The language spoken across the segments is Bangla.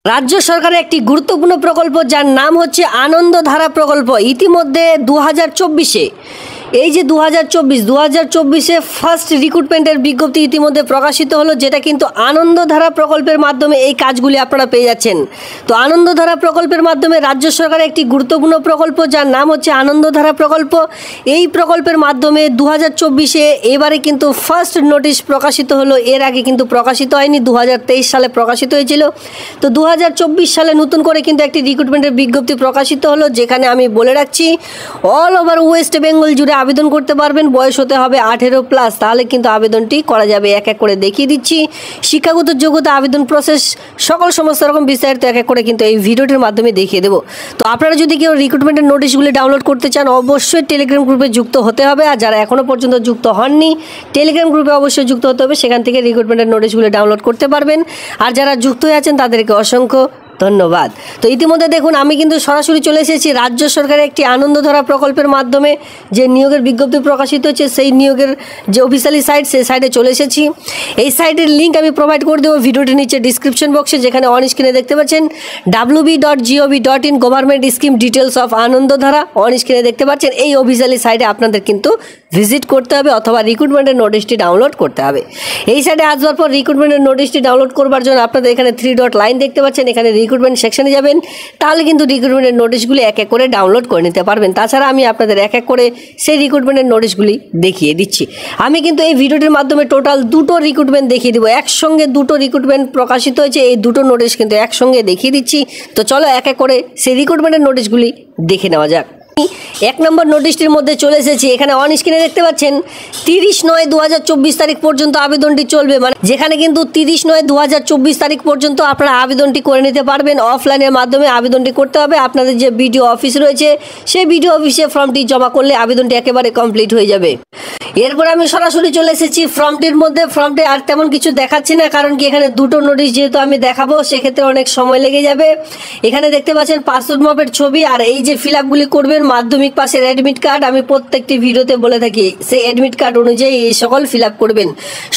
রাজ্য সরকারের একটি গুরুত্বপূর্ণ প্রকল্প যার নাম হচ্ছে আনন্দধারা প্রকল্প। ইতিমধ্যে 2024-এ এই যে 2024-এ ফার্স্ট রিক্রুটমেন্টের বিজ্ঞপ্তি ইতিমধ্যে প্রকাশিত হলো, যেটা কিন্তু আনন্দধারা প্রকল্পের মাধ্যমে এই কাজগুলি আপনারা পেয়ে যাচ্ছেন। তো আনন্দধারা প্রকল্পের মাধ্যমে রাজ্য সরকারের একটি গুরুত্বপূর্ণ প্রকল্প যার নাম হচ্ছে আনন্দধারা প্রকল্প। এই প্রকল্পের মাধ্যমে 2024-এ এবারে কিন্তু ফার্স্ট নোটিশ প্রকাশিত হলো। এর আগে কিন্তু প্রকাশিত হয়নি, 2023 সালে প্রকাশিত হয়েছিল। তো 2024 সালে নতুন করে কিন্তু একটি রিক্রুটমেন্টের বিজ্ঞপ্তি প্রকাশিত হলো, যেখানে আমি বলে রাখছি অল ওভার ওয়েস্ট বেঙ্গল জুড়ে আবেদন করতে পারবেন। বয়স হতে হবে 18+, তাহলে কিন্তু আবেদনটি করা যাবে। এক এক করে দেখিয়ে দিচ্ছি শিক্ষাগত যোগ্যতা, আবেদন প্রসেস, সমস্ত রকম বিস্তারিত এক এক করে কিন্তু এই ভিডিওটির মাধ্যমে দেখিয়ে দেবো। তো আপনারা যদি কেউ রিক্রুটমেন্টের নোটিশগুলি ডাউনলোড করতে চান, অবশ্যই টেলিগ্রাম গ্রুপে যুক্ত হতে হবে। আর যারা এখনও পর্যন্ত যুক্ত হননি, টেলিগ্রাম গ্রুপে অবশ্যই যুক্ত হতে হবে, সেখান থেকে রিক্রুটমেন্টের নোটিশগুলি ডাউনলোড করতে পারবেন। আর যারা যুক্ত হয়ে আছেন তাদেরকে অসংখ্য ধন্যবাদ। তো ইতিমধ্যে দেখুন আমি কিন্তু সরাসরি চলে এসেছি রাজ্য সরকারের একটি আনন্দধারা প্রকল্পের মাধ্যমে যে নিয়োগের বিজ্ঞপ্তি প্রকাশিত হচ্ছে, সেই নিয়োগের যে অফিসিয়ালি সাইট, সেই সাইটে চলে এসেছি। এই সাইটের লিঙ্ক আমি প্রোভাইড করে দেবো ভিডিওটির নিচে ডিসক্রিপশন বক্সে, যেখানে অন স্ক্রিনে দেখতে পাচ্ছেন wb.gov.in government scheme details of Anandadhara. On স্ক্রিনে দেখতে পাচ্ছেন এই অফিসিয়ালি সাইটে আপনাদের কিন্তু ভিজিট করতে হবে অথবা রিক্রুটমেন্টের নোটিশটি ডাউনলোড করতে হবে। এই সাইটে আসবার পর রিক্রুটমেন্টের নোটিশটি ডাউনলোড করবার জন্য আপনাদের এখানে 3 ডট লাইন দেখতে পাচ্ছেন, এখানে রিক্রুটমেন্ট সেকশনে যাবেন, তাহলে কিন্তু রিক্রুটমেন্টের নোটিশগুলি এক এক করে ডাউনলোড করে নিতে পারবেন। তাছাড়া আমি আপনাদের এক এক করে সেই রিক্রুটমেন্টের নোটিশগুলি দেখিয়ে দিচ্ছি। আমি কিন্তু এই ভিডিওটির মাধ্যমে টোটাল 2টো রিক্রুটমেন্ট দেখিয়ে দেবো। একসঙ্গে 2টো রিক্রুটমেন্ট প্রকাশিত হয়েছে, এই 2টো নোটিশ কিন্তু একসঙ্গে দেখিয়ে দিচ্ছি। তো চলো এক এক করে সেই রিক্রুটমেন্টের নোটিশগুলি দেখে নেওয়া যাক। 1 নম্বর নোটিশটির মধ্যে চলে এসেছি। এখানে অন স্ক্রিনে দেখতে পাচ্ছেন 30/9/2024 তারিখ পর্যন্ত আবেদনটি চলবে, মানে যেখানে কিন্তু 30/9/2024 তারিখ পর্যন্ত আপনারা আবেদনটি করে নিতে পারবেন। অফলাইনের মাধ্যমে আবেদনটি করতে হবে। আপনাদের যে বিডিও অফিস রয়েছে, সেই বিডিও অফিসে ফর্মটি জমা করলে আবেদনটি একেবারে কমপ্লিট হয়ে যাবে। এরপর আমি সরাসরি চলে এসেছি ফর্মটির মধ্যে। ফর্মটি আর তেমন কিছু দেখাচ্ছি না, কারণ কি এখানে 2টো নোটিশ যেহেতু আমি দেখাবো, সেক্ষেত্রে অনেক সময় লেগে যাবে। এখানে দেখতে পাচ্ছেন পাসপোর্ট মাপের ছবি, আর এই যে ফিল আপগুলি করবেন মাধ্যমিক পাশের অ্যাডমিট কার্ড। আমি প্রত্যেকটি ভিডিওতে বলে থাকি সেই অ্যাডমিট কার্ড অনুযায়ী এই সকল ফিল আপ করবেন।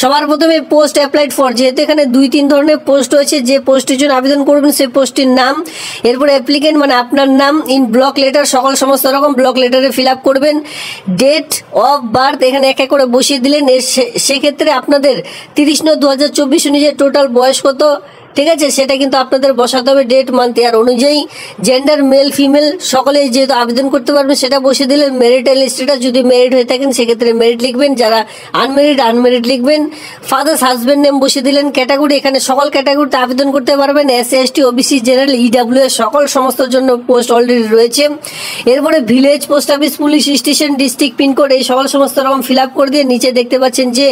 সবার প্রথমে পোস্ট অ্যাপ্লাইড ফর, যেহেতু এখানে 2-3 ধরনের পোস্ট রয়েছে, যে পোস্টের জন্য আবেদন করবেন সেই পোস্টের নাম, এরপরে অ্যাপ্লিকেন্ট মানে আপনার নাম, ইন ব্লক লেটার, সমস্ত রকম ব্লক লেটারে ফিল আপ করবেন। ডেট অফ বার্থ এখানে এক এক করে বসিয়ে দিলেন। সেক্ষেত্রে আপনাদের 30/9/2024 অনুযায়ী টোটাল বয়স কত, ঠিক আছে, সেটা কিন্তু আপনাদের বসাতে হবে ডেট, মান্থ, ইয়ার অনুযায়ী। জেন্ডার মেল ফিমেল সকলেই যেহেতু আবেদন করতে পারবেন, সেটা বসিয়ে দিলেন। ম্যারিটাল স্ট্যাটাস, যদি ম্যারিড হয়ে থাকেন সেক্ষেত্রে ম্যারিড লিখবেন, যারা আনম্যারিড লিখবেন। ফাদার্স হাজব্যান্ড নেম বসিয়ে দিলেন। ক্যাটাগরি, এখানে সকল ক্যাটাগরিতে আবেদন করতে পারবেন। SC ST OBC general EWS সমস্ত জন্য পোস্ট অলরেডি রয়েছে। এরপরে village, post office, police station, district, pincode, এই সমস্ত রকম ফিল আপ করে দিয়ে নিচে দেখতে পাচ্ছেন যে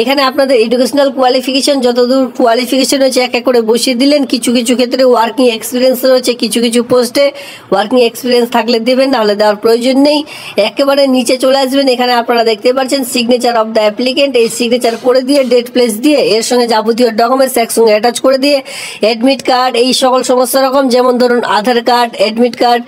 এখানে আপনাদের এডুকেশনাল কোয়ালিফিকেশন, যতদূর কোয়ালিফিকেশন রয়েছে এক এক করে বসিয়ে দিলেন। কিছু ক্ষেত্রে ওয়ার্কিং এক্সপিরিয়েন্স রয়েছে, কিছু পোস্টে ওয়ার্কিং এক্সপিরিয়েন্স থাকলে দেবেন, নাহলে দেওয়ার প্রয়োজন নেই। একেবারে নিচে চলে আসবেন, এখানে আপনারা দেখতে পাচ্ছেন সিগনেচার অফ দ্য অ্যাপ্লিকেন্ট। এই সিগনেচার করে দিয়ে ডেট প্লেস দিয়ে এর সঙ্গে যাবতীয় ডকুমেন্টস একসঙ্গে অ্যাটাচ করে দিয়ে অ্যাডমিট কার্ড, এই সমস্ত রকম, যেমন ধরুন আধার কার্ড, অ্যাডমিট কার্ড,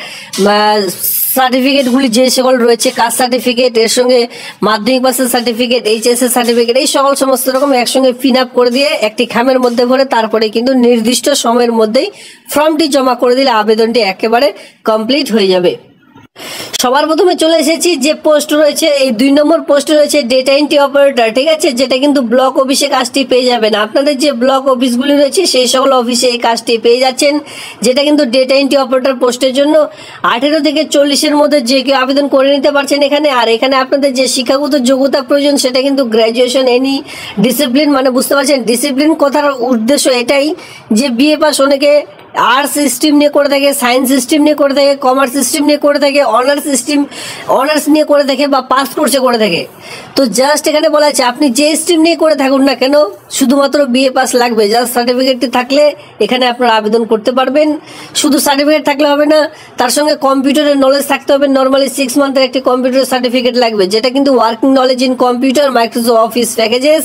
সার্টিফিকেটগুলি যে সকল রয়েছে, কাস্ট সার্টিফিকেট, এর সঙ্গে মাধ্যমিক পাসের সার্টিফিকেট, HSS সার্টিফিকেট, এই সমস্ত রকম একসঙ্গে ফিল আপ করে দিয়ে একটি খামের মধ্যে ভরে তারপরে কিন্তু নির্দিষ্ট সময়ের মধ্যেই ফর্মটি জমা করে দিলে আবেদনটি একেবারে কমপ্লিট হয়ে যাবে। সবার প্রথমে চলে এসেছি যে পোস্ট রয়েছে, এই 2 নম্বর পোস্টে রয়েছে ডেটা এন্ট্রি অপারেটর, ঠিক আছে, যেটা কিন্তু ব্লক অফিসে কাজটি পেয়ে যাবেন। আপনাদের যে ব্লক অফিসগুলি রয়েছে সেই সকল অফিসে এই কাজটি পেয়ে যাচ্ছেন, যেটা কিন্তু ডেটা এন্ট্রি অপারেটর পোস্টের জন্য 18 থেকে 40-এর মধ্যে যে কেউ আবেদন করে নিতে পারছেন এখানে। আর এখানে আপনাদের যে শিক্ষাগত যোগ্যতা প্রয়োজন, সেটা কিন্তু গ্র্যাজুয়েশন এনি ডিসিপ্লিন, মানে বুঝতে পারছেন ডিসিপ্লিন কথার উদ্দেশ্য এটাই যে BA পাস অনেকে আর্টস স্ট্রিম নিয়ে করে থাকে, সায়েন্স স্ট্রিম নিয়ে করে থাকে, কমার্স স্ট্রিম নিয়ে করে থাকে, অনার্স নিয়ে করে থাকে, বা পাস কোর্সে করে থাকে। তো জাস্ট এখানে বলা আছে আপনি যে স্ট্রিম নিয়ে করে থাকুন না কেন, শুধুমাত্র BA পাস লাগবে। জাস্ট সার্টিফিকেটটি থাকলে এখানে আপনারা আবেদন করতে পারবেন। শুধু সার্টিফিকেট থাকলে হবে না, তার সঙ্গে কম্পিউটারের নলেজ থাকতে হবে। নর্মালি 6 মান্থের একটি কম্পিউটার সার্টিফিকেট লাগবে, যেটা কিন্তু working knowledge in computer, Microsoft office packages,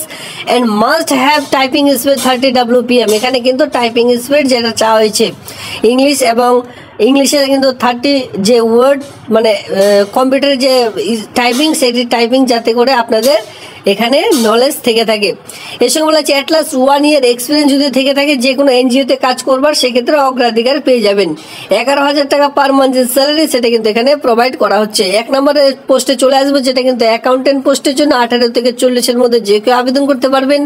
and must have typing speed 30 WPM। এখানে কিন্তু টাইপিং স্পিড যেটা চাওয়া হয়েছে ইংলিশ, এবং ইংলিশের কিন্তু 30 যে ওয়ার্ড, মানে কম্পিউটারের যে টাইপিং, সেটি টাইপিং যাতে করে আপনাদের এখানে নলেজ থেকে থাকে। এর সঙ্গে বলা হচ্ছে অ্যাটলাস 1 ইয়ার এক্সপিরিয়েন্স যদি থেকে থাকে যে কোনো এনজিওতে কাজ করবার, সেক্ষেত্রে অগ্রাধিকার পেয়ে যাবেন। 11,000 টাকা পার মান্থের স্যালারি, সেটা কিন্তু এখানে প্রোভাইড করা হচ্ছে। 1 নম্বরের পোস্টে চলে আসবো, যেটা কিন্তু অ্যাকাউন্টেন্ট পোস্টের জন্য 18 থেকে 40-এর মধ্যে যে কেউ আবেদন করতে পারবেন।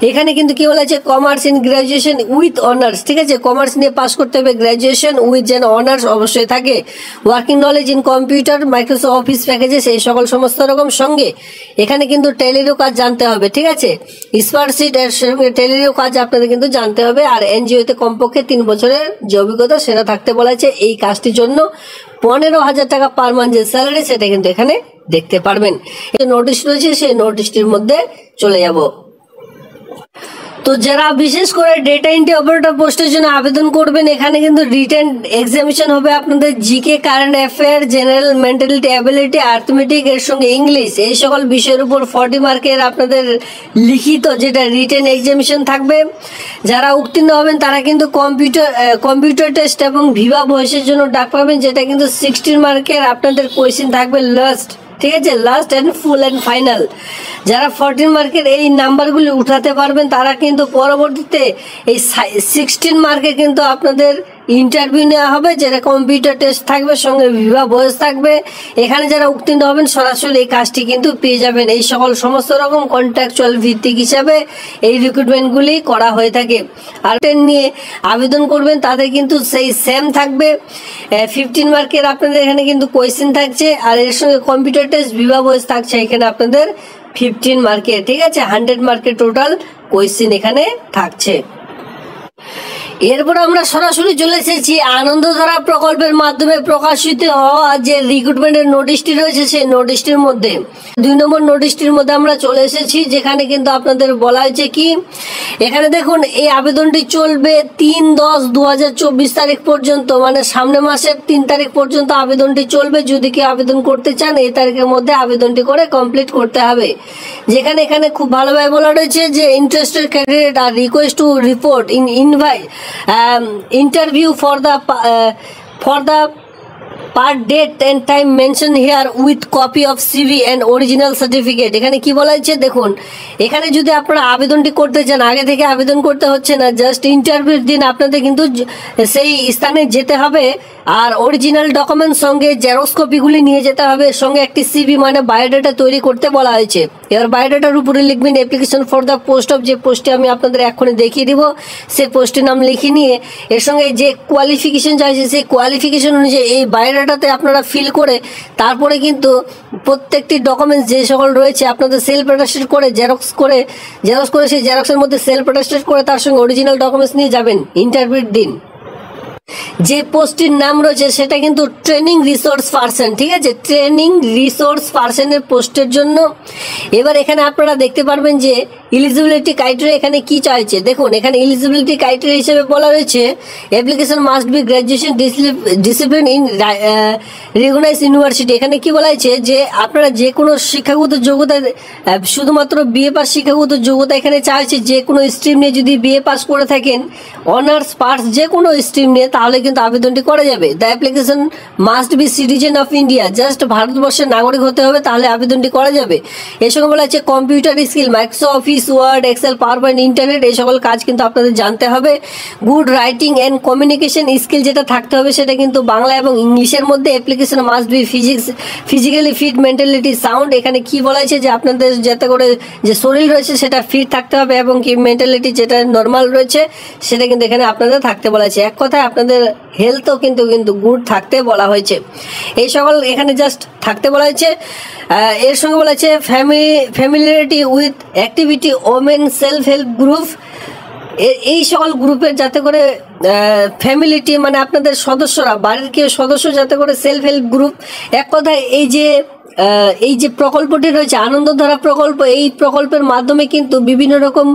এখানে কিন্তু কি বলা আছে, commerce in graduation with honours, ঠিক আছে, কমার্স নিয়ে পাস করতে হবে, গ্র্যাজুয়েশন উইথ যেন অনার্স অবশ্যই থাকে। Working knowledge in computer, Microsoft office packages, এই সকল সমস্ত রকম সঙ্গে এখানে কিন্তু টেলিরও কাজ জানতে হবে, ঠিক আছে, স্প্রেডশিট এর সঙ্গে টেলিরও কাজ আপনাদের কিন্তু জানতে হবে। আর এনজিওতে কমপক্ষে 3 বছরের যে অভিজ্ঞতা সেটা থাকতে বলা আছে। এই কাজটির জন্য 15,000 টাকা পার মান্থের স্যালারি, সেটা কিন্তু এখানে দেখতে পারবেন। নোটিশ রয়েছে, সেই নোটিশটির মধ্যে চলে যাব। তো যারা বিশেষ করে ডেটা এন্ট্রি অপারেটর পোস্টের জন্য আবেদন করবেন, এখানে কিন্তু রিটেন এক্সামিনেশন হবে আপনাদের GK, current affair, general, mentality, ability, arithmetic, এর সঙ্গে ইংলিশ, এই সকল বিষয়ের উপর 40 মার্কের আপনাদের লিখিত যেটা রিটেন এক্সামিনেশন থাকবে। যারা উত্তীর্ণ হবেন তারা কিন্তু কম্পিউটার টেস্ট এবং ভিভা ভয়েসের জন্য ডাক পাবেন, যেটা কিন্তু 16 মার্কের আপনাদের কোয়েশ্চেন থাকবে লাস্ট, ঠিক আছে, last and full and final. যারা 14 মার্কের এই নাম্বারগুলি উঠাতে পারবেন তারা কিন্তু পরবর্তীতে এই 16 মার্কে কিন্তু আপনাদের ইন্টারভিউ নেওয়া হবে, যেটা কম্পিউটার টেস্ট থাকবে, সঙ্গে ভিভা ভয়েস থাকবে। এখানে যারা উত্তীর্ণ হবেন সরাসরি এই কাজটি কিন্তু পেয়ে যাবেন। এই সকল সমস্ত রকম কন্ট্রাকচুয়াল ভিত্তিক হিসাবে এই রিক্রুটমেন্টগুলি করা হয়ে থাকে। আর নিয়ে আবেদন করবেন তাদের কিন্তু সেই সেম থাকবে, 15 মার্কের আপনাদের এখানে কিন্তু কোয়েশ্চেন থাকছে, আর এর সঙ্গে কম্পিউটার টেস্ট, ভিভা ভয়েস থাকছে এখানে আপনাদের 15 মার্কের, ঠিক আছে, 100 মার্কের টোটাল কোয়েশ্চেন এখানে থাকছে। এরপর আমরা সরাসরি চলে এসেছি আনন্দধারা প্রকল্পের মাধ্যমে প্রকাশিত হওয়া যে রিক্রুটমেন্টের নোটিশটি রয়েছে, সেই নোটিশটির মধ্যে 2 নম্বর নোটিশটির মধ্যে আমরা চলে এসেছি, যেখানে কিন্তু আপনাদের বলা হয়েছে কি, এখানে দেখুন এই আবেদনটি চলবে 3/10/2024 তারিখ পর্যন্ত, মানে সামনে মাসের 3 তারিখ পর্যন্ত আবেদনটি চলবে। যদি কেউ আবেদন করতে চান এই তারিখের মধ্যে আবেদনটি করে কমপ্লিট করতে হবে। যেখানে এখানে খুব ভালোভাবে বলা রয়েছে যে interested candidate are request to report invite interview for the per date and time mentioned here with copy of CV and original certificate। এখানে কি বলা হচ্ছে দেখুন, এখানে যদি আপনারা আবেদনটি করতে চান আগে থেকে আবেদন করতে হচ্ছে না, জাস্ট ইন্টারভিউর দিন আপনাদের কিন্তু সেই স্থানে যেতে হবে, আর অরিজিনাল ডকুমেন্ট সঙ্গে জেরক্স কপিগুলি নিয়ে যেতে হবে, সঙ্গে একটি সিভি মানে বায়োডাটা তৈরি করতে বলা হয়েছে। এবার বায়োডাটার উপরে লিখবেন application for the post of, যে পোস্টে আমি আপনাদের এক্ষুনি দেখিয়ে দিব সেই পোস্টের নাম লিখে নিয়ে এর সঙ্গে যে কোয়ালিফিকেশন চাইছে সেই কোয়ালিফিকেশন অনুযায়ী এই বায়োডাটাতে আপনারা ফিল করে তারপরে কিন্তু প্রত্যেকটি ডকুমেন্টস যে সকল রয়েছে আপনাদের সেলফ অ্যাটাস্টেড করে জেরক্স করে সেই জেরক্সের মধ্যে সেলফ অ্যাটাস্টেড করে তার সঙ্গে অরিজিনাল ডকুমেন্টস নিয়ে যাবেন ইন্টারভিউর দিন। যে পোস্টের নাম রয়েছে সেটা কিন্তু ট্রেনিং রিসোর্স পার্সন, ঠিক আছে, ট্রেনিং রিসোর্স পার্সনের পোস্টের জন্য। এবার এখানে আপনারা দেখতে পারবেন যে এলিজিবিলিটি ক্রাইটেরিয়া এখানে কি চাইছে। দেখুন এখানে এলিজিবিলিটি ক্রাইটেরিয়া হিসেবে বলা রয়েছে application must be graduation discipline in recognise university. এখানে কি বলা হয়েছে যে আপনারা যে কোনো শিক্ষাগত যোগ্যতা, শুধুমাত্র বিএ পাস শিক্ষাগত যোগ্যতা এখানে চাইছে, যে কোনো স্ট্রিম নিয়ে যদি বিএ পাস করে থাকেন, অনার্স পাস যে কোনো স্ট্রিম নিয়ে, তাহলে কিন্তু আবেদনটি করা যাবে। The application must be citizen of India, just ভারতবর্ষের নাগরিক হতে হবে, তাহলে আবেদনটি করা যাবে। এর সঙ্গে বলা হচ্ছে computer skill, Microsoft office, word, excel, power point, internet, এই সকল কাজ কিন্তু আপনাদের জানতে হবে। Good writing and communication skill যেটা থাকতে হবে সেটা কিন্তু বাংলা এবং ইংলিশের মধ্যে। Application must be physically fit, mentality sound. এখানে কি বলা হয়েছে যে আপনাদের যাতে করে যে শরীর রয়েছে সেটা ফিট থাকতে হবে এবং কি মেন্টালিটি যেটা নর্মাল রয়েছে সেটা কিন্তু এখানে আপনাদের থাকতে বলা হয়েছে। এক কথায় আপনাদের হেলথও কিন্তু গুড থাকতে বলা হয়েছে। এই সকল এখানে জাস্ট থাকতে বলা হয়েছে। এর সঙ্গে বলা হয়েছে familiarity with activity, women, self help group, এই সকল গ্রুপের যাতে করে ফ্যামিলিটি মানে আপনাদের সদস্যরা, বাড়ির কেউ সদস্য যাতে করে সেলফ হেল্প গ্রুপ। এক কথায় এই যে প্রকল্পটি রয়েছে আনন্দধারা প্রকল্প, এই প্রকল্পের মাধ্যমে কিন্তু বিভিন্ন রকম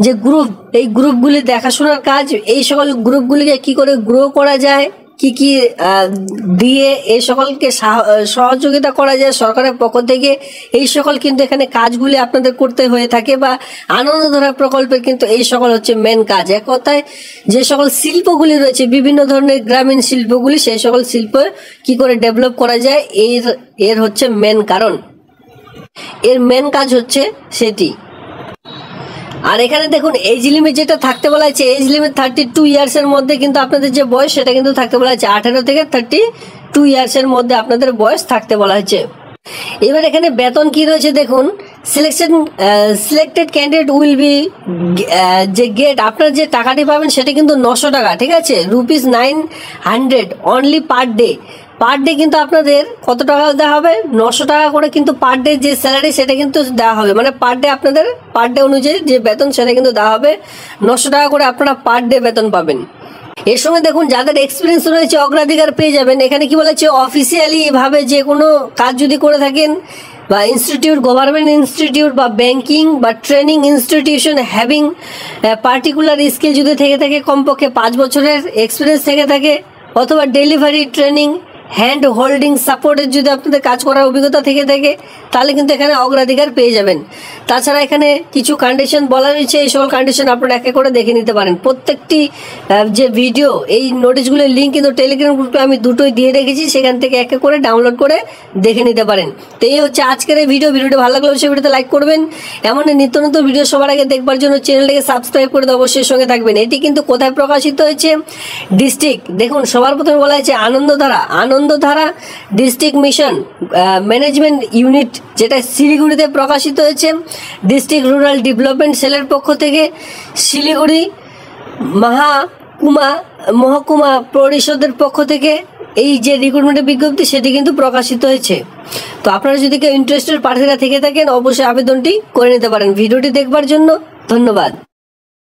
যে গ্রুপ, এই গ্রুপগুলি দেখাশোনার কাজ, এই সকল গ্রুপগুলিকে কি করে গ্রো করা যায়, কি কি দিয়ে এই সকলকে সহযোগিতা করা যায় সরকারের পক্ষ থেকে, এই সকল কিন্তু এখানে কাজগুলি আপনাদের করতে হয়ে থাকে। বা আনন্দধারা প্রকল্পের কিন্তু এই সকল হচ্ছে মেন কাজ। এক কথায় যে সকল শিল্পগুলি রয়েছে বিভিন্ন ধরনের গ্রামীণ শিল্পগুলি, সেই সকল শিল্প কি করে ডেভেলপ করা যায় এর হচ্ছে মেন কারণ। এর মেন কাজ হচ্ছে সেটি। আর এখানে দেখুন এজ লিমিট যেটা থাকতে বলা হয়েছে, এজ লিমিট 32 ইয়ার্সের মধ্যে কিন্তু আপনাদের যে বয়স সেটা কিন্তু থাকতে বলা হয়েছে, 18 থেকে 32 ইয়ার্সের মধ্যে আপনাদের বয়স থাকতে বলা হয়েছে। এবার এখানে বেতন কি রয়েছে দেখুন, সিলেক্টেড ক্যান্ডিডেট উইল বি যে গেট, আপনার যে টাকাটি পাবেন সেটা কিন্তু 900 টাকা, ঠিক আছে, ₹900 only per day. Per day কিন্তু আপনাদের কত টাকা দেওয়া হবে, 900 টাকা করে কিন্তু পার ডে যে স্যালারি সেটা কিন্তু দেওয়া হবে, মানে পার ডে আপনাদের পার ডে অনুযায়ী যে বেতন সেটা কিন্তু দেওয়া হবে, 900 টাকা করে আপনারা পার ডে বেতন পাবেন। এর সঙ্গে দেখুন যাদের এক্সপিরিয়েন্স রয়েছে অগ্রাধিকার পেয়ে যাবেন। এখানে কি বলেছে, অফিসিয়ালি ভাবে যে কোনো কাজ যদি করে থাকেন বা ইনস্টিটিউট, গভর্নমেন্ট ইনস্টিটিউট বা ব্যাংকিং বা training institution having particular skill যদি থেকে থাকে, কমপক্ষে 5 বছরের এক্সপিরিয়েন্স থেকে থাকে, অথবা ডেলিভারি ট্রেনিং হ্যান্ড হোল্ডিং সাপোর্টের যদি আপনাদের কাজ করার অভিজ্ঞতা থেকে থাকে, তাহলে কিন্তু এখানে অগ্রাধিকার পেয়ে যাবেন। তাছাড়া এখানে কিছু কন্ডিশন বলা রয়েছে, এই সকল কন্ডিশন আপনারা এক এক করে দেখে নিতে পারেন। প্রত্যেকটি যে ভিডিও, এই নোটিশগুলোর লিঙ্ক কিন্তু টেলিগ্রাম গ্রুপে আমি দুটোই দিয়ে রেখেছি, সেখান থেকে এক এক করে ডাউনলোড করে দেখে নিতে পারেন। তো এই হচ্ছে আজকের এই ভিডিওটি ভালো লাগলে অবশ্যই ভিডিওতে লাইক করবেন। এমন নিত্য নতুন ভিডিও সবার আগে দেখবার জন্য চ্যানেলটাকে সাবস্ক্রাইব করে অবশ্যই সঙ্গে থাকবেন। এটি কিন্তু কোথায় প্রকাশিত হয়েছে, ডিস্ট্রিক্ট, দেখুন সবার প্রথমে বলা হয়েছে Anandadhara district mission management unit, যেটা শিলিগুড়িতে প্রকাশিত হয়েছে। ডিস্ট্রিক্ট রুরাল ডেভেলপমেন্ট সেলের পক্ষ থেকে শিলিগুড়ি মহকুমা পরিষদের পক্ষ থেকে এই যে রিক্রুটমেন্টের বিজ্ঞপ্তি সেটি কিন্তু প্রকাশিত হয়েছে। তো আপনারা যদি কেউ ইন্টারেস্টেড প্রার্থীরা থেকে থাকেন অবশ্যই আবেদনটি করে নিতে পারেন। ভিডিওটি দেখবার জন্য ধন্যবাদ।